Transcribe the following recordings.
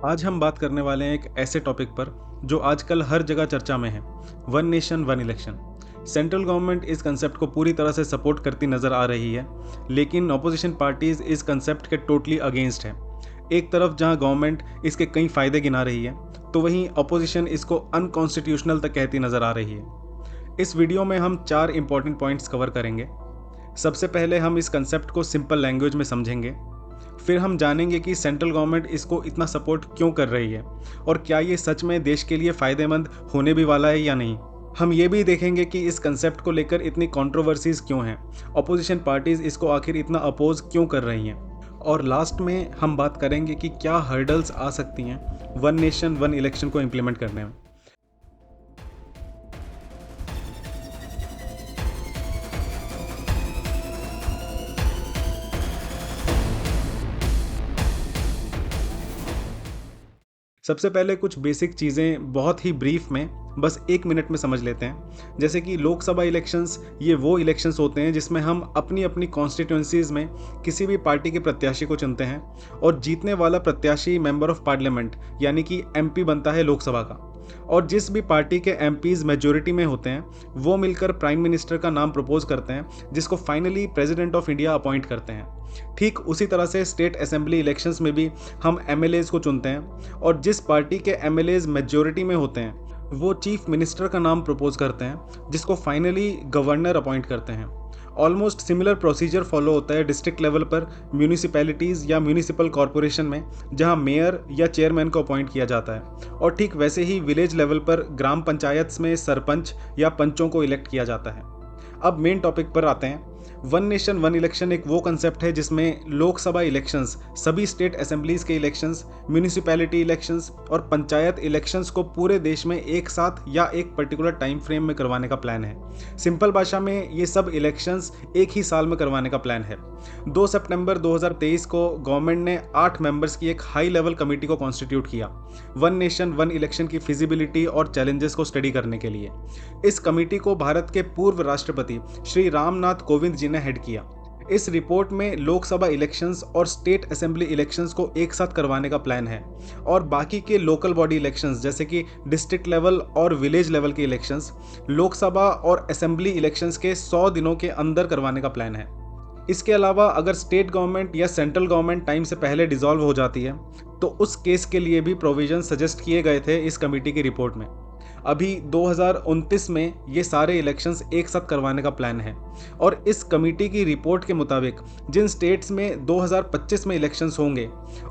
आज हम बात करने वाले हैं एक ऐसे टॉपिक पर जो आजकल हर जगह चर्चा में है। One nation one election. Central government इस कंसेप्ट को पूरी तरह से सपोर्ट करती नजर आ रही है, लेकिन ऑपोजिशन पार्टीज इस कंसेप्ट के टोटली अगेंस्ट है। एक तरफ जहां गवर्नमेंट इसके कई फायदे गिना रही है, तो वहीं ऑपोजिशन इसको अनकॉन्स्टिट्यूशनल तक कहती नजर आ रही है। इस वीडियो में हम 4 इंपॉर्टेंट पॉइंट्स कवर करेंगे। सबसे पहले हम इस कंसेप्ट को सिंपल लैंग्वेज में समझेंगे। फिर हम जानेंगे कि सेंट्रल गवर्नमेंट इसको इतना सपोर्ट क्यों कर रही है और क्या ये सच में देश के लिए फ़ायदेमंद होने भी वाला है या नहीं। हम ये भी देखेंगे कि इस कंसेप्ट को लेकर इतनी कंट्रोवर्सीज क्यों हैं, ऑपोजिशन पार्टीज इसको आखिर इतना अपोज क्यों कर रही हैं, और लास्ट में हम बात करेंगे कि क्या हर्डल्स आ सकती हैं वन नेशन वन इलेक्शन को इम्प्लीमेंट करने में। सबसे पहले कुछ बेसिक चीज़ें बहुत ही ब्रीफ में बस 1 मिनट में समझ लेते हैं। जैसे कि लोकसभा इलेक्शंस ये वो इलेक्शंस होते हैं जिसमें हम अपनी अपनी कॉन्स्टिट्यूंसीज में किसी भी पार्टी के प्रत्याशी को चुनते हैं और जीतने वाला प्रत्याशी मेंबर ऑफ पार्लियामेंट यानी कि एमपी बनता है लोकसभा का। और जिस भी पार्टी के एमपीज मेजोरिटी में होते हैं वो मिलकर प्राइम मिनिस्टर का नाम प्रपोज करते हैं, जिसको finally president of India appoint करते हैं। ठीक उसी तरह से स्टेट असेंबली इलेक्शंस में भी हम एमएलएज को चुनते हैं और जिस पार्टी के एमएलएज मेजोरिटी में होते हैं वो चीफ मिनिस्टर का नाम प्रपोज करते हैं, जिसको फाइनली गवर्नर अपॉइंट करते हैं। ऑलमोस्ट सिमिलर प्रोसीजर फॉलो होता है डिस्ट्रिक्ट लेवल पर म्यूनिसिपैलिटीज़ या म्यूनिसिपल कॉरपोरेशन में, जहां मेयर या चेयरमैन को अपॉइंट किया जाता है। और ठीक वैसे ही विलेज लेवल पर ग्राम पंचायत में सरपंच या पंचों को इलेक्ट किया जाता है। अब मेन टॉपिक पर आते हैं। वन नेशन वन इलेक्शन एक वो कंसेप्ट है जिसमें लोकसभा इलेक्शंस, सभी स्टेट असेंबलीज के इलेक्शंस, म्यूनिसिपैलिटी इलेक्शंस और पंचायत इलेक्शंस को पूरे देश में एक साथ या एक पर्टिकुलर टाइम फ्रेम में करवाने का प्लान है। सिंपल भाषा में ये सब इलेक्शंस एक ही साल में करवाने का प्लान है। 2 सितंबर 2023 को गवर्नमेंट ने 8 मेंबर्स की एक हाई लेवल कमेटी को कॉन्स्टिट्यूट किया वन नेशन वन इलेक्शन की फिजिबिलिटी और चैलेंजेस को स्टडी करने के लिए। इस कमेटी को भारत के पूर्व राष्ट्रपति श्री रामनाथ कोविंद जी ने हेड किया। इस रिपोर्ट में लोकसभा इलेक्शंस और स्टेट असेंबली इलेक्शंस को एक साथ करवाने का प्लान है और बाकी के लोकल बॉडी इलेक्शंस जैसे कि डिस्ट्रिक्ट लेवल और विलेज लेवल के इलेक्शंस लोकसभा और असेंबली इलेक्शंस के 100 दिनों के अंदर करवाने का प्लान है। इसके अलावा अगर स्टेट गवर्नमेंट या सेंट्रल गवर्नमेंट टाइम से पहले डिसॉल्व हो जाती है तो उस केस के लिए भी प्रोविजन सजेस्ट किए गए थे इस कमेटी की रिपोर्ट में। अभी 2029 में ये सारे इलेक्शंस एक साथ करवाने का प्लान है और इस कमेटी की रिपोर्ट के मुताबिक जिन स्टेट्स में 2025 में इलेक्शंस होंगे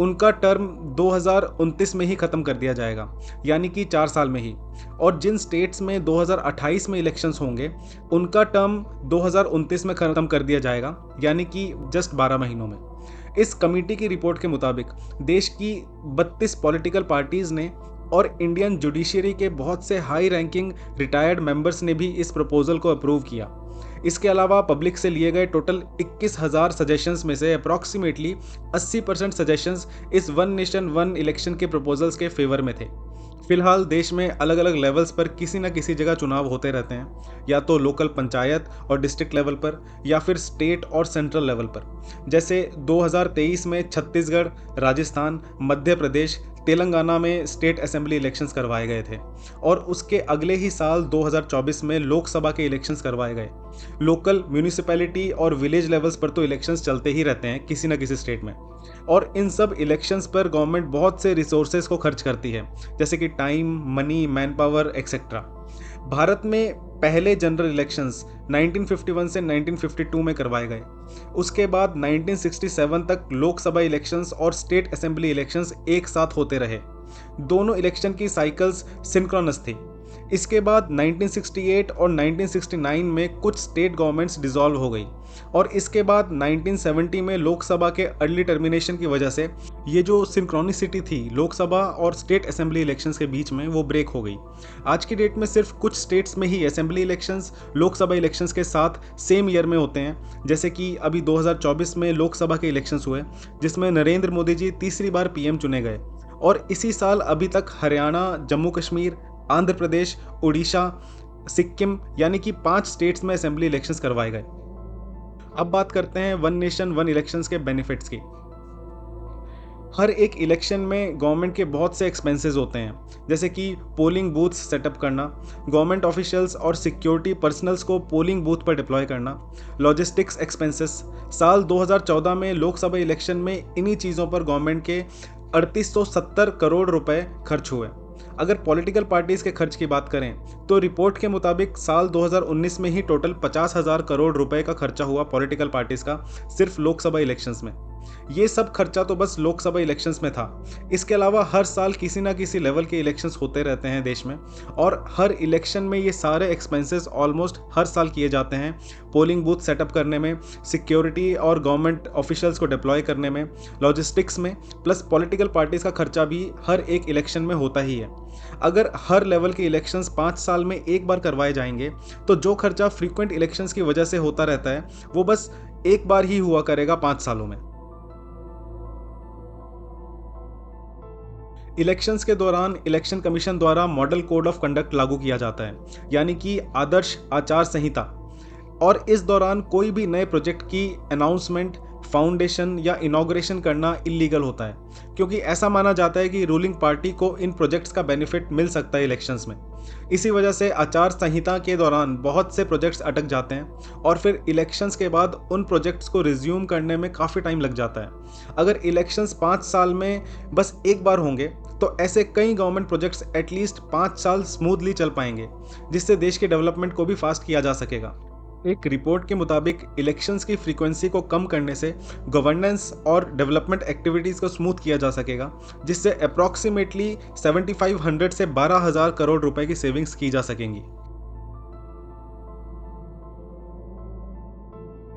उनका टर्म 2029 में ही ख़त्म कर दिया जाएगा, यानी कि 4 साल में ही। और जिन स्टेट्स में 2028 में इलेक्शंस होंगे उनका टर्म 2029 में ख़त्म कर दिया जाएगा, यानी कि जस्ट 12 महीनों में। इस कमेटी की रिपोर्ट के मुताबिक देश की 32 पॉलिटिकल पार्टीज़ ने और इंडियन जुडिशरी के बहुत से हाई रैंकिंग रिटायर्ड मेंबर्स ने भी इस प्रपोजल को अप्रूव किया। इसके अलावा पब्लिक से लिए गए टोटल 21,000 सजेशंस में से अप्रॉक्सीमेटली 80% सजेशंस इस वन नेशन वन इलेक्शन के प्रपोजल्स के फेवर में थे। फिलहाल देश में अलग अलग लेवल्स पर किसी न किसी जगह चुनाव होते रहते हैं, या तो लोकल पंचायत और डिस्ट्रिक्ट लेवल पर या फिर स्टेट और सेंट्रल लेवल पर। जैसे 2023 में छत्तीसगढ़, राजस्थान, मध्य प्रदेश, तेलंगाना में स्टेट असेंबली इलेक्शंस करवाए गए थे और उसके अगले ही साल 2024 में लोकसभा के इलेक्शंस करवाए गए। लोकल म्यूनिसिपैलिटी और विलेज लेवल्स पर तो इलेक्शंस चलते ही रहते हैं किसी न किसी स्टेट में, और इन सब इलेक्शंस पर गवर्नमेंट बहुत से रिसोर्सेज को खर्च करती है, जैसे कि time, money, man power etcetera. Bharat में पहले जनरल इलेक्शंस 1951 से 1952 में करवाए गए। उसके बाद 1967 तक लोकसभा इलेक्शंस और स्टेट असेंबली इलेक्शंस एक साथ होते रहे। दोनों इलेक्शन की साइकिल्स सिंक्रोनस थी। इसके बाद 1968 और 1969 में कुछ स्टेट गवर्नमेंट्स डिसॉल्व हो गई और इसके बाद 1970 में लोकसभा के अर्ली टर्मिनेशन की वजह से ये जो सिंक्रोनिसिटी थी लोकसभा और स्टेट असेंबली इलेक्शंस के बीच में वो ब्रेक हो गई। आज की डेट में सिर्फ कुछ स्टेट्स में ही असेंबली इलेक्शंस लोकसभा इलेक्शंस के साथ सेम ईयर में होते हैं, जैसे कि अभी 2024 में लोकसभा के इलेक्शंस हुए जिसमें नरेंद्र मोदी जी तीसरी बार पीएम चुने गए, और इसी साल अभी तक हरियाणा, जम्मू कश्मीर, आंध्र प्रदेश, उड़ीसा, सिक्किम यानी कि 5 स्टेट्स में असेंबली इलेक्शंस करवाए गए। अब बात करते हैं वन नेशन वन इलेक्शंस के बेनिफिट्स की। हर एक इलेक्शन में गवर्नमेंट के बहुत से एक्सपेंसेस होते हैं, जैसे कि पोलिंग बूथ्स सेटअप करना, गवर्नमेंट ऑफिशियल्स और सिक्योरिटी पर्सनल्स को पोलिंग बूथ पर डिप्लॉय करना, लॉजिस्टिक्स एक्सपेंसेस। साल 2014 में लोकसभा इलेक्शन में इन्हीं चीज़ों पर गवर्नमेंट के 3870 करोड़ रुपए खर्च हुए। अगर पॉलिटिकल पार्टीज के खर्च की बात करें तो रिपोर्ट के मुताबिक साल 2019 में ही टोटल 50,000 करोड़ रुपए का खर्चा हुआ पॉलिटिकल पार्टीज का, सिर्फ लोकसभा इलेक्शंस में। ये सब खर्चा तो बस लोकसभा इलेक्शंस में था। इसके अलावा हर साल किसी ना किसी लेवल के इलेक्शंस होते रहते हैं देश में, और हर इलेक्शन में ये सारे एक्सपेंसेस ऑलमोस्ट हर साल किए जाते हैं। पोलिंग बूथ सेटअप करने में, सिक्योरिटी और गवर्नमेंट ऑफिशियल्स को डिप्लॉय करने में, लॉजिस्टिक्स में, प्लस पॉलिटिकल पार्टीज का खर्चा भी हर एक इलेक्शन में होता ही है। अगर हर लेवल के इलेक्शंस 5 साल में एक बार करवाए जाएंगे तो जो खर्चा फ्रीक्वेंट इलेक्शंस की वजह से होता रहता है वो बस एक बार ही हुआ करेगा 5 सालों में। इलेक्शंस के दौरान इलेक्शन कमीशन द्वारा मॉडल कोड ऑफ कंडक्ट लागू किया जाता है, यानी कि आदर्श आचार संहिता। और इस दौरान कोई भी नए प्रोजेक्ट की अनाउंसमेंट, फाउंडेशन या इनॉग्रेशन करना इलीगल होता है, क्योंकि ऐसा माना जाता है कि रूलिंग पार्टी को इन प्रोजेक्ट्स का बेनिफिट मिल सकता है इलेक्शंस में। इसी वजह से आचार संहिता के दौरान बहुत से प्रोजेक्ट्स अटक जाते हैं और फिर इलेक्शंस के बाद उन प्रोजेक्ट्स को रिज्यूम करने में काफ़ी टाइम लग जाता है। अगर इलेक्शंस 5 साल में बस एक बार होंगे तो ऐसे कई गवर्नमेंट प्रोजेक्ट्स एटलीस्ट 5 साल स्मूथली चल पाएंगे, जिससे देश के डेवलपमेंट को भी फास्ट किया जा सकेगा। एक रिपोर्ट के मुताबिक इलेक्शंस की फ्रीक्वेंसी को कम करने से गवर्नेंस और डेवलपमेंट एक्टिविटीज़ को स्मूथ किया जा सकेगा, जिससे अप्रॉक्सीमेटली 7500 से 12,000 करोड़ रुपए की सेविंग्स की जा सकेंगी।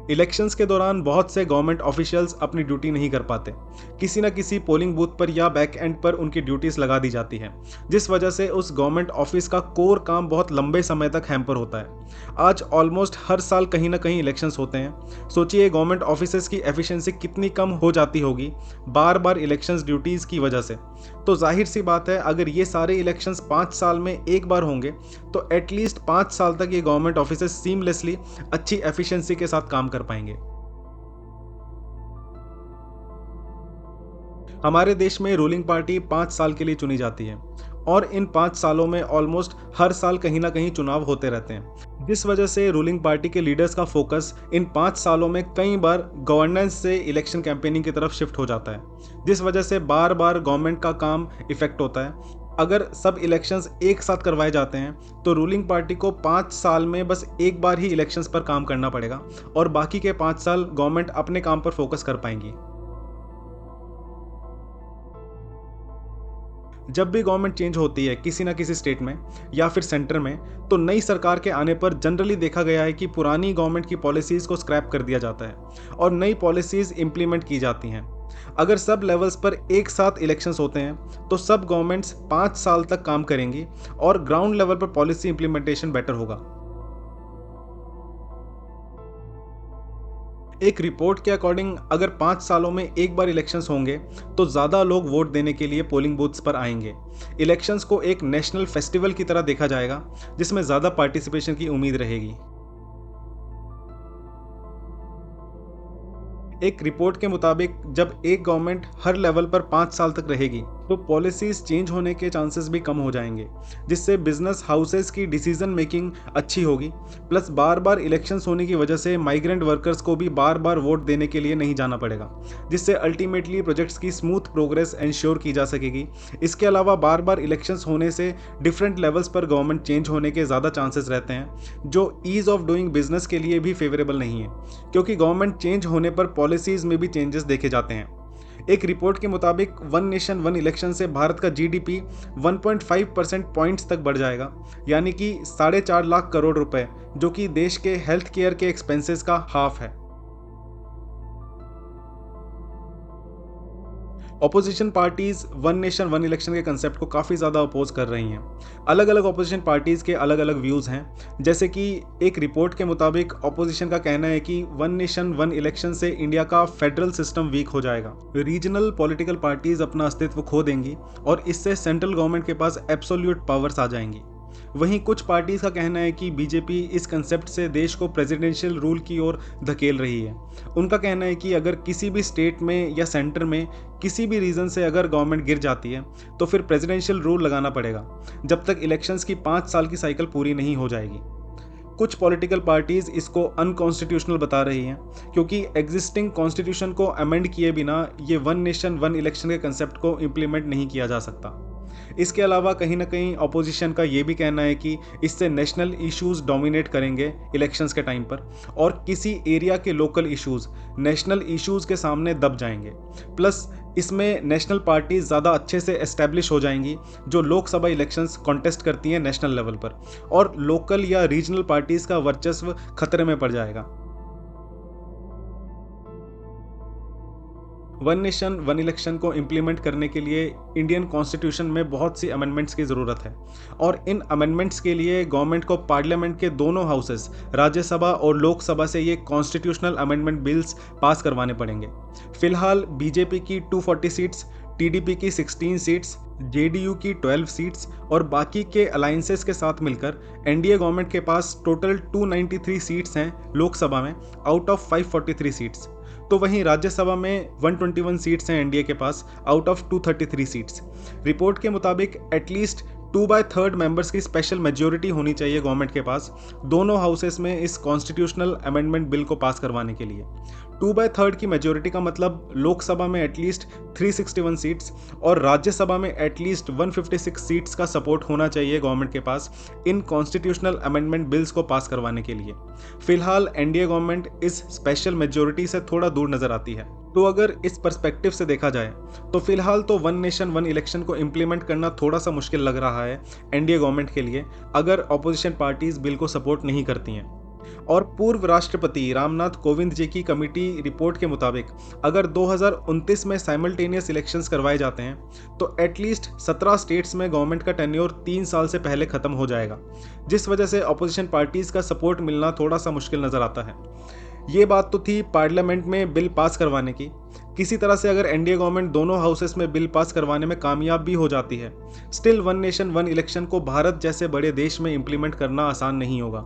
इलेक्शंस के दौरान बहुत से गवर्नमेंट ऑफिशियल्स अपनी ड्यूटी नहीं कर पाते। किसी न किसी पोलिंग बूथ पर या बैक एंड पर उनकी ड्यूटीज लगा दी जाती हैं, जिस वजह से उस गवर्नमेंट ऑफिस का कोर काम बहुत लंबे समय तक हैम्पर होता है। आज ऑलमोस्ट हर साल कहीं ना कहीं इलेक्शंस होते हैं। सोचिए गवर्नमेंट ऑफिसेज की एफिशिएंसी कितनी कम हो जाती होगी बार बार इलेक्शंस ड्यूटीज़ की वजह से। तो जाहिर सी बात है, अगर ये सारे इलेक्शंस 5 साल में एक बार होंगे तो एटलीस्ट 5 साल तक ये गवर्नमेंट ऑफिसेज सीमलेसली अच्छी एफिशिएंसी के साथ काम कर पाएंगे। हमारे देश में रूलिंग पार्टी 5 साल के लिए चुनी जाती है और इन 5 सालों में ऑलमोस्ट हर साल कहीं ना कहीं चुनाव होते रहते हैं, जिस वजह से रूलिंग पार्टी के लीडर्स का फोकस इन 5 सालों में कई बार गवर्नेंस से इलेक्शन कैंपेनिंग की तरफ शिफ्ट हो जाता है, जिस वजह से बार बार गवर्नमेंट का काम इफेक्ट होता है। अगर सब इलेक्शंस एक साथ करवाए जाते हैं तो रूलिंग पार्टी को 5 साल में बस एक बार ही इलेक्शंस पर काम करना पड़ेगा और बाकी के 5 साल गवर्नमेंट अपने काम पर फोकस कर पाएंगी। जब भी गवर्नमेंट चेंज होती है किसी ना किसी स्टेट में या फिर सेंटर में, तो नई सरकार के आने पर जनरली देखा गया है कि पुरानी गवर्नमेंट की पॉलिसीज़ को स्क्रैप कर दिया जाता है और नई पॉलिसीज़ इंप्लीमेंट की जाती हैं। अगर सब लेवल्स पर एक साथ इलेक्शंस होते हैं तो सब गवर्नमेंट्स 5 साल तक काम करेंगी और ग्राउंड लेवल पर पॉलिसी इंप्लीमेंटेशन बेटर होगा। एक रिपोर्ट के अकॉर्डिंग अगर 5 सालों में एक बार इलेक्शंस होंगे तो ज़्यादा लोग वोट देने के लिए पोलिंग बूथ्स पर आएंगे। इलेक्शंस को एक नेशनल फेस्टिवल की तरह देखा जाएगा, जिसमें ज़्यादा पार्टिसिपेशन की उम्मीद रहेगी। एक रिपोर्ट के मुताबिक जब एक गवर्नमेंट हर लेवल पर 5 साल तक रहेगी तो पॉलिसीज चेंज होने के चांसेस भी कम हो जाएंगे, जिससे बिजनेस हाउसेस की डिसीजन मेकिंग अच्छी होगी। प्लस बार बार इलेक्शंस होने की वजह से माइग्रेंट वर्कर्स को भी बार बार वोट देने के लिए नहीं जाना पड़ेगा, जिससे अल्टीमेटली प्रोजेक्ट्स की स्मूथ प्रोग्रेस इंश्योर की जा सकेगी। इसके अलावा बार बार इलेक्शंस होने से डिफरेंट लेवल्स पर गवर्नमेंट चेंज होने के ज़्यादा चांसेस रहते हैं, जो ईज़ ऑफ डूइंग बिजनेस के लिए भी फेवरेबल नहीं है, क्योंकि गवर्नमेंट चेंज होने पर पॉलिसीज़ में भी चेंजेस देखे जाते हैं। एक रिपोर्ट के मुताबिक वन नेशन वन इलेक्शन से भारत का जीडीपी 1.5% पॉइंट्स तक बढ़ जाएगा, यानी कि 4.5 लाख करोड़ रुपए, जो कि देश के हेल्थ केयर के एक्सपेंसेस का हाफ है। Opposition parties one nation one election के कंसेप्ट को काफ़ी ज़्यादा अपोज कर रही हैं। अलग अलग ऑपोजिशन पार्टीज़ के अलग अलग व्यूज़ हैं। जैसे कि एक रिपोर्ट के मुताबिक ऑपोजिशन का कहना है कि वन नेशन वन इलेक्शन से इंडिया का फेडरल सिस्टम वीक हो जाएगा, रीजनल पॉलिटिकल पार्टीज़ अपना अस्तित्व खो देंगी और इससे सेंट्रल गवर्नमेंट के पास एब्सोल्यूट पावर्स आ जाएंगी। वहीं कुछ पार्टीज का कहना है कि बीजेपी इस कंसेप्ट से देश को प्रेसिडेंशियल रूल की ओर धकेल रही है। उनका कहना है कि अगर किसी भी स्टेट में या सेंटर में किसी भी रीजन से अगर गवर्नमेंट गिर जाती है तो फिर प्रेसिडेंशियल रूल लगाना पड़ेगा जब तक इलेक्शंस की 5 साल की साइकिल पूरी नहीं हो जाएगी। कुछ पॉलिटिकल पार्टीज इसको अनकॉन्स्टिट्यूशनल बता रही हैं क्योंकि एग्जिस्टिंग कॉन्स्टिट्यूशन को अमेंड किए बिना ये वन नेशन वन इलेक्शन के कंसेप्ट को इम्प्लीमेंट नहीं किया जा सकता। इसके अलावा कहीं ना कहीं ऑपोजिशन का ये भी कहना है कि इससे नेशनल इश्यूज डोमिनेट करेंगे इलेक्शंस के टाइम पर और किसी एरिया के लोकल इश्यूज नेशनल इश्यूज के सामने दब जाएंगे। प्लस इसमें नेशनल पार्टीज ज़्यादा अच्छे से एस्टेब्लिश हो जाएंगी जो लोकसभा इलेक्शंस कॉन्टेस्ट करती हैं नेशनल लेवल पर, और लोकल या रीजनल पार्टीज का वर्चस्व खतरे में पड़ जाएगा। वन नेशन वन इलेक्शन को इम्प्लीमेंट करने के लिए इंडियन कॉन्स्टिट्यूशन में बहुत सी अमेंडमेंट्स की ज़रूरत है और इन अमेंडमेंट्स के लिए गवर्नमेंट को पार्लियामेंट के दोनों हाउसेस राज्यसभा और लोकसभा से ये कॉन्स्टिट्यूशनल अमेंडमेंट बिल्स पास करवाने पड़ेंगे। फिलहाल बीजेपी की 240 सीट्स, टीडीपी की 16 सीट्स, जेडीयू की 12 सीट्स और बाकी के अलायंसेस के साथ मिलकर एनडीए गवर्नमेंट के पास टोटल 293 सीट्स हैं लोकसभा में आउट ऑफ 543 सीट्स। तो वहीं राज्यसभा में 121 सीट्स हैं एनडीए के pass out of 233 seats. Report के मुताबिक एटलीस्ट 2/3 मेंबर्स की स्पेशल मेजोरिटी होनी चाहिए गवर्नमेंट के पास दोनों हाउसेस में इस कॉन्स्टिट्यूशनल अमेंडमेंट बिल को पास करवाने के लिए। 2/3 की मेजोरिटी का मतलब लोकसभा में एटलीस्ट 361 सीट्स और राज्यसभा में एटलीस्ट 156 सीट्स का सपोर्ट होना चाहिए गवर्नमेंट के पास इन कॉन्स्टिट्यूशनल अमेंडमेंट बिल्स को पास करवाने के लिए। फिलहाल एनडीए गवर्नमेंट इस स्पेशल मेजोरिटी से थोड़ा दूर नजर आती है। तो अगर इस पर्सपेक्टिव से देखा जाए तो फिलहाल तो वन नेशन वन इलेक्शन को इम्प्लीमेंट करना थोड़ा सा मुश्किल लग रहा है एनडीए गवर्नमेंट के लिए अगर ऑपोजिशन पार्टीज बिल को सपोर्ट नहीं करती हैं। और पूर्व राष्ट्रपति रामनाथ कोविंद जी की कमेटी रिपोर्ट के मुताबिक अगर 2029 में साइमल्टेनियस इलेक्शंस करवाए जाते हैं तो एटलीस्ट 17 स्टेट्स में गवर्नमेंट का टेन्योर 3 साल से पहले खत्म हो जाएगा, जिस वजह से ऑपोजिशन पार्टीज का सपोर्ट मिलना थोड़ा सा मुश्किल नजर आता है। ये बात तो थी पार्लियामेंट में बिल पास करवाने की। किसी तरह से अगर एनडीए गवर्नमेंट दोनों हाउसेस में बिल पास करवाने में कामयाब भी हो जाती है, still one nation one election को भारत जैसे बड़े देश में इंप्लीमेंट करना आसान नहीं होगा।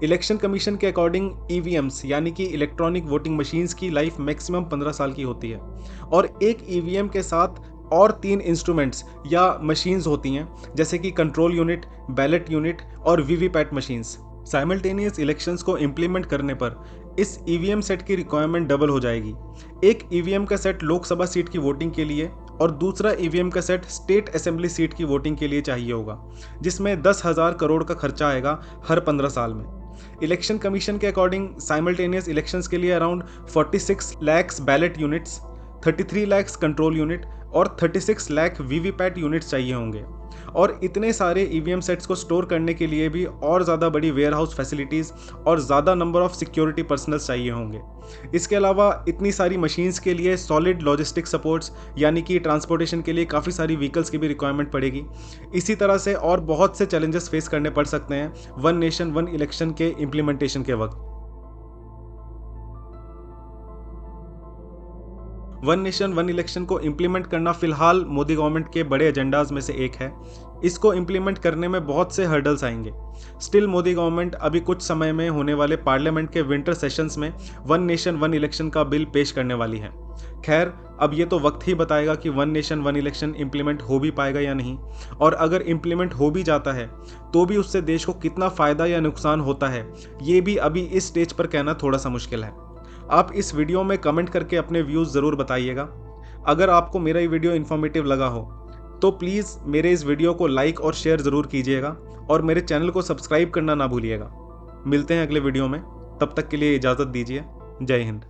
इलेक्शन कमीशन के अकॉर्डिंग ईवीएम्स यानी कि इलेक्ट्रॉनिक वोटिंग मशीन्स की लाइफ मैक्सिमम 15 साल की होती है और एक ईवीएम के साथ और 3 इंस्ट्रूमेंट्स या मशीन्स होती हैं जैसे कि कंट्रोल यूनिट, बैलेट यूनिट और वीवीपैट मशीन्स। साइमल्टेनियस इलेक्शंस को इम्प्लीमेंट करने पर इस ईवीएम सेट की रिक्वायरमेंट डबल हो जाएगी। एक ईवीएम का सेट लोकसभा सीट की वोटिंग के लिए और दूसरा ईवीएम का सेट स्टेट असेंबली सीट की वोटिंग के लिए चाहिए होगा, जिसमें 10,000 करोड़ का खर्चा आएगा हर 15 साल में। इलेक्शन कमीशन के अकॉर्डिंग साइमल्टेनियस इलेक्शंस के लिए around 46 lakh ballot units, 33 lakh control unit और 36 लाख वीवीपैट यूनिट्स चाहिए होंगे। और इतने सारे ईवीएम सेट्स को स्टोर करने के लिए भी और ज़्यादा बड़ी वेयरहाउस फैसिलिटीज़ और ज़्यादा नंबर ऑफ सिक्योरिटी पर्सनल्स चाहिए होंगे। इसके अलावा इतनी सारी मशीन्स के लिए सॉलिड लॉजिस्टिक सपोर्ट्स यानी कि ट्रांसपोर्टेशन के लिए काफ़ी सारी व्हीकल्स की भी रिक्वायरमेंट पड़ेगी। इसी तरह से और बहुत से चैलेंजेस फेस करने पड़ सकते हैं वन नेशन वन इलेक्शन के इम्प्लीमेंटेशन के वक्त। वन नेशन वन इलेक्शन को इम्प्लीमेंट करना फिलहाल मोदी गवर्नमेंट के बड़े एजेंडाज में से एक है। इसको इम्प्लीमेंट करने में बहुत से हर्डल्स आएंगे। स्टिल मोदी गवर्नमेंट अभी कुछ समय में होने वाले पार्लियामेंट के विंटर सेशंस में वन नेशन वन इलेक्शन का बिल पेश करने वाली है। खैर, अब ये तो वक्त ही बताएगा कि one nation one election implement हो भी पाएगा या नहीं, और अगर इम्प्लीमेंट हो भी जाता है तो भी उससे देश को कितना फ़ायदा या नुकसान होता है, ये भी अभी इस स्टेज पर कहना थोड़ा सा मुश्किल है। आप इस वीडियो में कमेंट करके अपने व्यूज़ ज़रूर बताइएगा। अगर आपको मेरा ये वीडियो इन्फॉर्मेटिव लगा हो तो प्लीज़ मेरे इस वीडियो को लाइक और शेयर ज़रूर कीजिएगा और मेरे चैनल को सब्सक्राइब करना ना भूलिएगा। मिलते हैं अगले वीडियो में, तब तक के लिए इजाज़त दीजिए। जय हिंद।